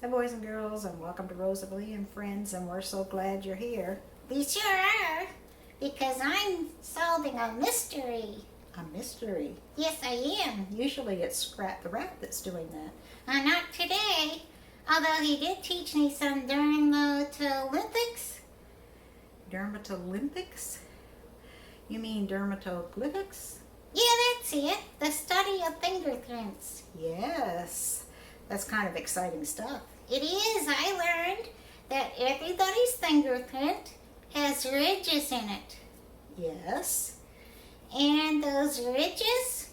Hi, boys and girls, and welcome to Rosa-Leigh and Friends, and we're so glad you're here. We sure are, because I'm solving a mystery. A mystery. Yes, I am. Usually it's Scrat the Rat that's doing that. Not today, although he did teach me some during the Olympics. Dermatolympics? You mean dermatoglyphics? Yeah, that's it. The study of fingerprints. Yes. That's kind of exciting stuff. It is. I learned that everybody's fingerprint has ridges in it. Yes. And those ridges,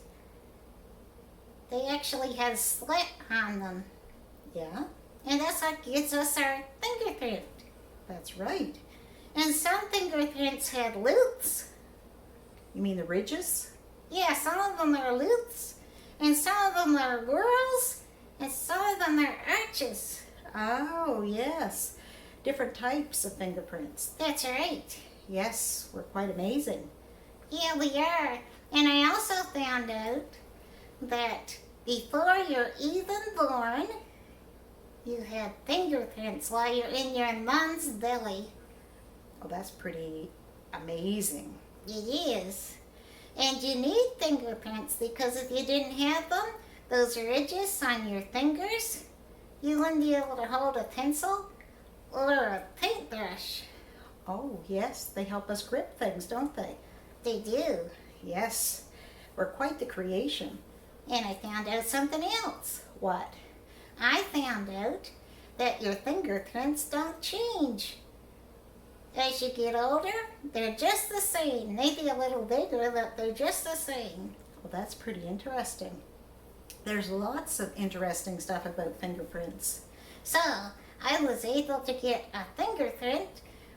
they actually have slit on them. Yeah, And that's what gives us our fingerprint. that's right. And some fingerprints had loops. You mean the ridges? Yeah, some of them are loops, and some of them are whorls, and some of them are arches. Oh, yes. Different types of fingerprints. That's right. Yes, we're quite amazing. Yeah, we are. And I also found out that before you're even born, you have fingerprints while you're in your mom's belly. Oh, that's pretty amazing. It is. And you need fingerprints because if you didn't have them, those ridges on your fingers, you wouldn't be able to hold a pencil or a paintbrush. Oh, yes, they help us grip things, don't they? They do. Yes, we're quite the creation. And I found out something else. What? I found out that your fingerprints don't change. As you get older, they're just the same. Maybe a little bigger, but they're just the same. Well, that's pretty interesting. There's lots of interesting stuff about fingerprints. So, I was able to get a fingerprint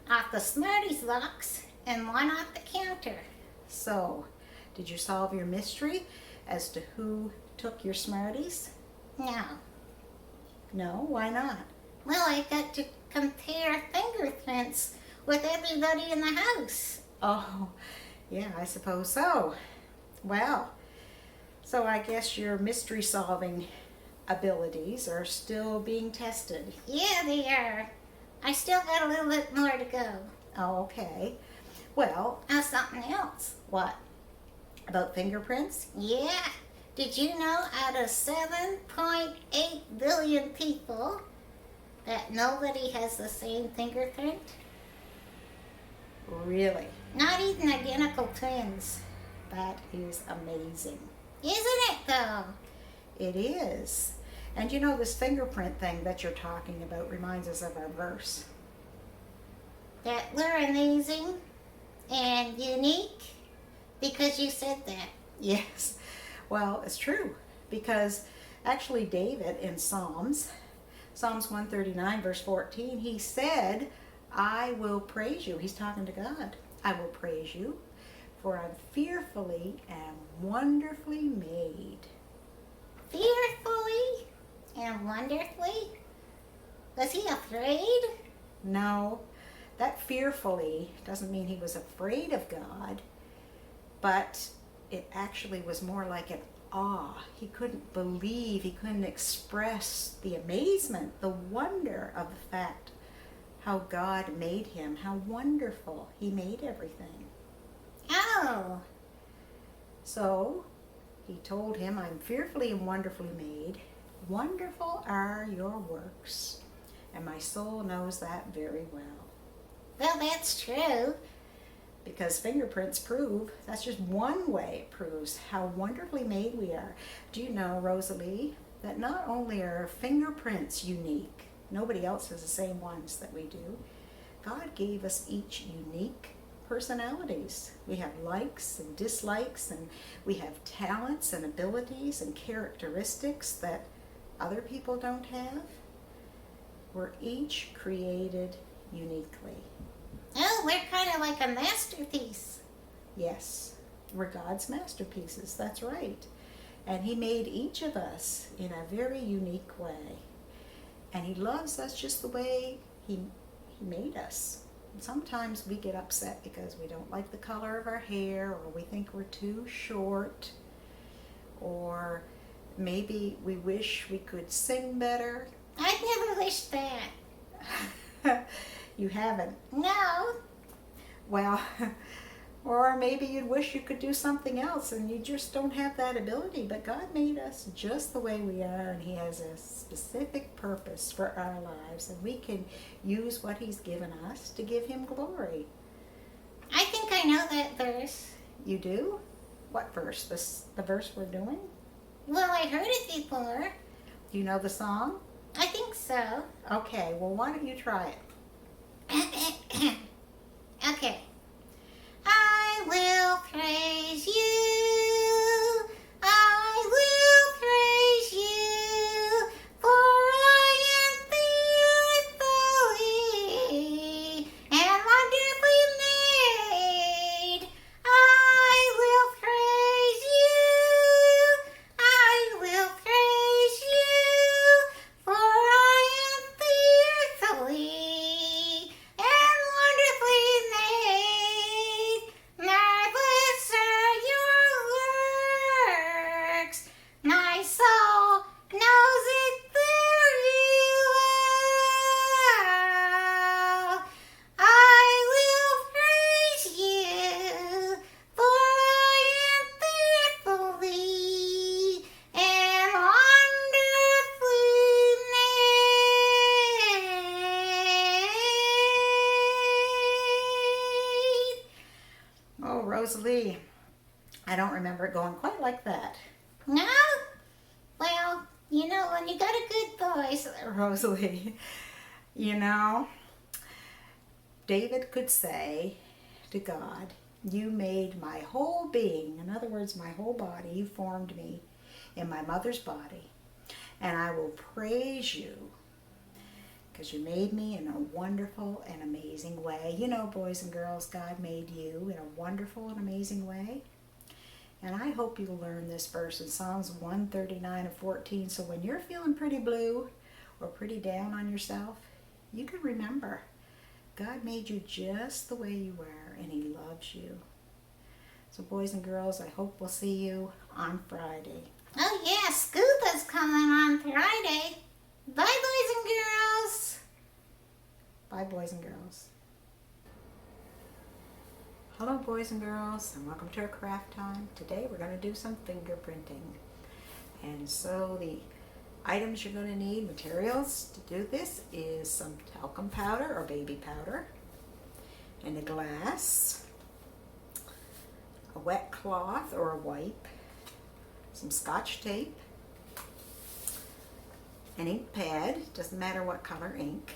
off the Smarties box and one off the counter. So, did you solve your mystery as to who took your Smarties? No. No, why not? Well, I got to compare fingerprints with everybody in the house. Oh, yeah, I suppose so. Well, so I guess your mystery solving abilities are still being tested. Yeah, they are. I still got a little bit more to go. Oh, okay. Well, Something else. what? About fingerprints? Yeah. Did you know out of 7.8 billion people that nobody has the same fingerprint? Really? Not even identical twins. That is amazing. Isn't it though? It is. And you know, this fingerprint thing that you're talking about reminds us of our verse. That we're amazing and unique because you said that. Yes. Well, it's true. Because actually, David in Psalms 139, verse 14, he said, I will praise you. He's talking to God. I will praise you, for I'm fearfully and wonderfully made. Fearfully and wonderfully? Was he afraid? No, that fearfully doesn't mean he was afraid of God, but it actually was more like an awe. He couldn't believe, he couldn't express the amazement, the wonder of the fact how God made him, how wonderful he made everything. Oh, So he told him, I'm fearfully and wonderfully made. Wonderful are your works. And my soul knows that very well. well, that's true. Because fingerprints prove, that's just one way it proves how wonderfully made we are. Do you know, Rosa-Leigh, that not only are fingerprints unique, nobody else has the same ones that we do, God gave us each unique personalities. We have likes and dislikes, and we have talents and abilities and characteristics that other people don't have. We're each created uniquely. Oh, we're kind of like a masterpiece. Yes, we're God's masterpieces, that's right. And he made each of us in a very unique way. And he loves us just the way he made us. And sometimes we get upset because we don't like the color of our hair, or we think we're too short, or maybe we wish we could sing better. I've never wished that. You haven't. No. Well, or maybe you'd wish you could do something else and you just don't have that ability. But God made us just the way we are, and He has a specific purpose for our lives, and we can use what He's given us to give Him glory. I think I know that verse. You do? What verse? The verse we're doing? Well, I heard it before. Do you know the song? I think so. Okay, well, why don't you try it? Okay. I will praise you. I will praise you. For I am fearfully and wonderfully made. I will praise you. I will praise you. For I am fearfully and wonderfully made. Marvelous are your works. My soul knows it very well. I will praise you, for I am fearfully and wonderfully made. Oh, Rosa-Leigh, I don't remember it going quite like that. No? Well, you know, when you got a good voice. Rosa-Leigh, you know, David could say to God, you made my whole being, in other words, my whole body, you formed me in my mother's body, and I will praise you because you made me in a wonderful and amazing way. You know, boys and girls, God made you in a wonderful and amazing way. And I hope you'll learn this verse in Psalms 139:14. So when you're feeling pretty blue or pretty down on yourself, you can remember God made you just the way you were, and He loves you. So boys and girls, I hope we'll see you on Friday. Oh yeah, Scuba's coming on Friday. Bye, boys and girls. Bye, boys and girls. Hello, boys and girls, and welcome to our craft time. Today we're going to do some fingerprinting. And so the items you're going to need, materials to do this, is some talcum powder or baby powder, and a glass, a wet cloth or a wipe, some Scotch tape, an ink pad, doesn't matter what color ink,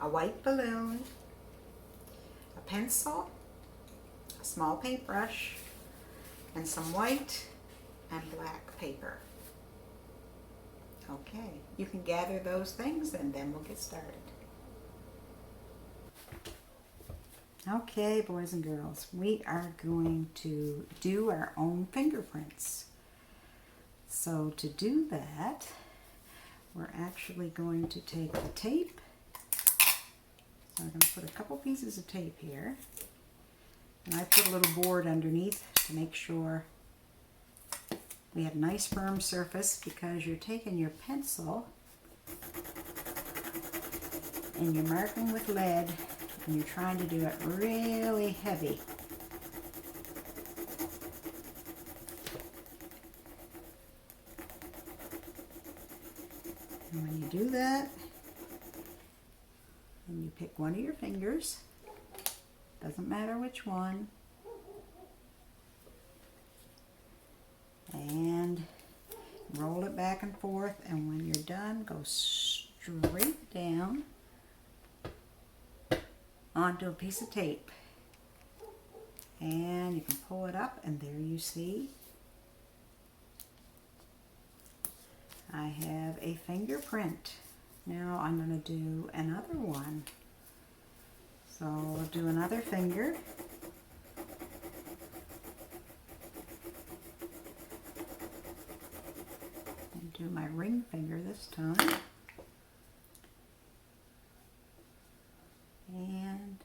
a white balloon, a pencil, a small paintbrush, and some white and black paper. Okay, you can gather those things and then we'll get started. Okay, boys and girls, we are going to do our own fingerprints. So to do that, we're actually going to take the tape. So I'm going to put a couple pieces of tape here. And I put a little board underneath to make sure we have nice firm surface, because you're taking your pencil and you're marking with lead and you're trying to do it really heavy. And when you do that, then you pick one of your fingers, doesn't matter which one, and roll it back and forth, and when you're done, go straight down onto a piece of tape. And you can pull it up, and there you see I have a fingerprint. Now I'm going to do another one. So I'll do another finger. And do my ring finger this time. And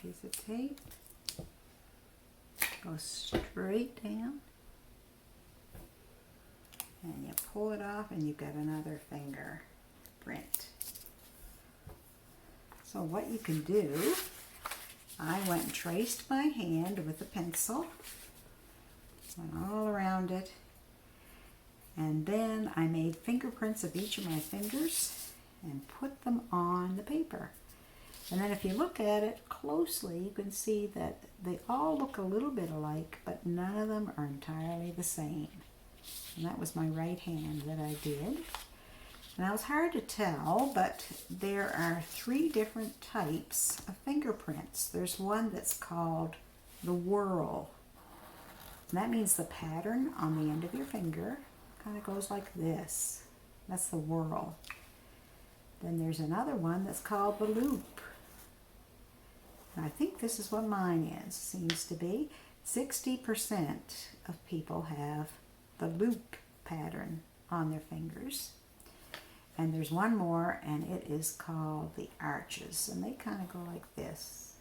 piece of tape. Go straight down. to pull it off and you've got another fingerprint. So what you can do, I went and traced my hand with a pencil, went all around it, and then I made fingerprints of each of my fingers and put them on the paper. And then if you look at it closely, you can see that they all look a little bit alike, but none of them are entirely the same. And that was my right hand that I did. Now it's hard to tell, but there are 3 different types of fingerprints. There's one that's called the whorl. And that means the pattern on the end of your finger kind of goes like this. That's the whorl. Then there's another one that's called the loop. And I think this is what mine is, seems to be. 60% of people have the loop pattern on their fingers. And there's one more, and it is called the arches, and they kind of go like this.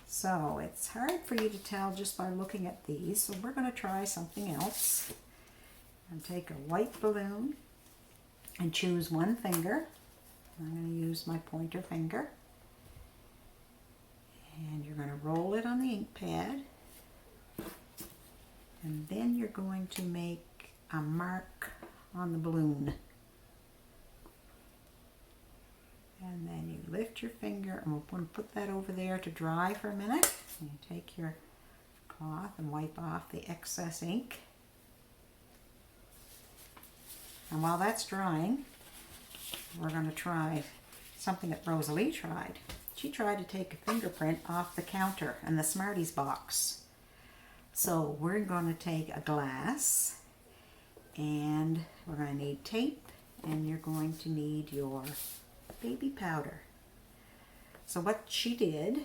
So it's hard for you to tell just by looking at these, so we're going to try something else. And take a white balloon and choose one finger. I'm going to use my pointer finger. And you're going to roll it on the ink pad. And then you're going to make a mark on the balloon. And then you lift your finger, and we're going to put that over there to dry for a minute. And you take your cloth and wipe off the excess ink. And while that's drying, we're going to try something that Rosa-Leigh tried. She tried to take a fingerprint off the counter in the Smarties box. So we're going to take a glass, and we're going to need tape, and you're going to need your baby powder. So what she did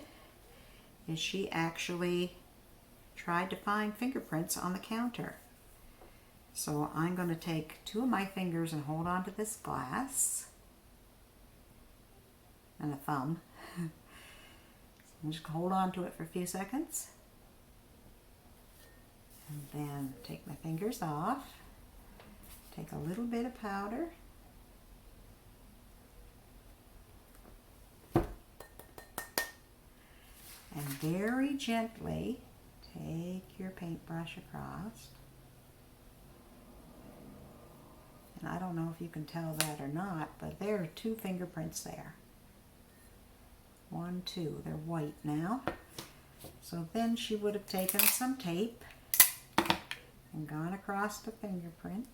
is she actually tried to find fingerprints on the counter. So I'm going to take 2 of my fingers and hold on to this glass, and a thumb. So just hold on to it for a few seconds. And then take my fingers off, take a little bit of powder, and very gently take your paintbrush across. And I don't know if you can tell that or not, but there are 2 fingerprints there. 1, 2, they're white now. So then she would have taken some tape and gone across the fingerprint.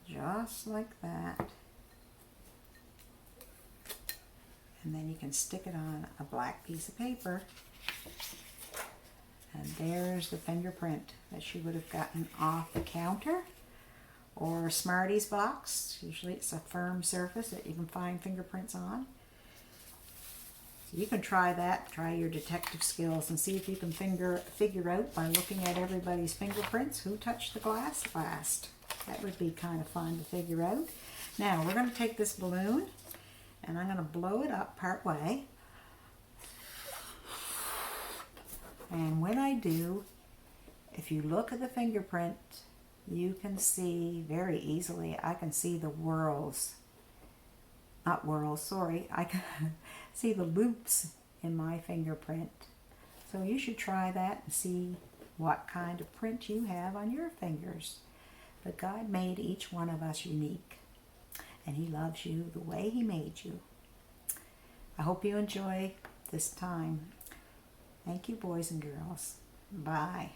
Just like that. And then you can stick it on a black piece of paper. And there's the fingerprint that she would have gotten off the counter or a Smarties box. Usually it's a firm surface that you can find fingerprints on. So you can try that, try your detective skills, and see if you can figure out by looking at everybody's fingerprints who touched the glass last. That would be kind of fun to figure out. Now we're going to take this balloon and I'm going to blow it up part way. And when I do, if you look at the fingerprint, you can see very easily, I can see the whorls. Not whorls, sorry. I can see the loops in my fingerprint. So you should try that and see what kind of print you have on your fingers. But God made each one of us unique. And He loves you the way He made you. I hope you enjoy this time. Thank you, boys and girls. Bye.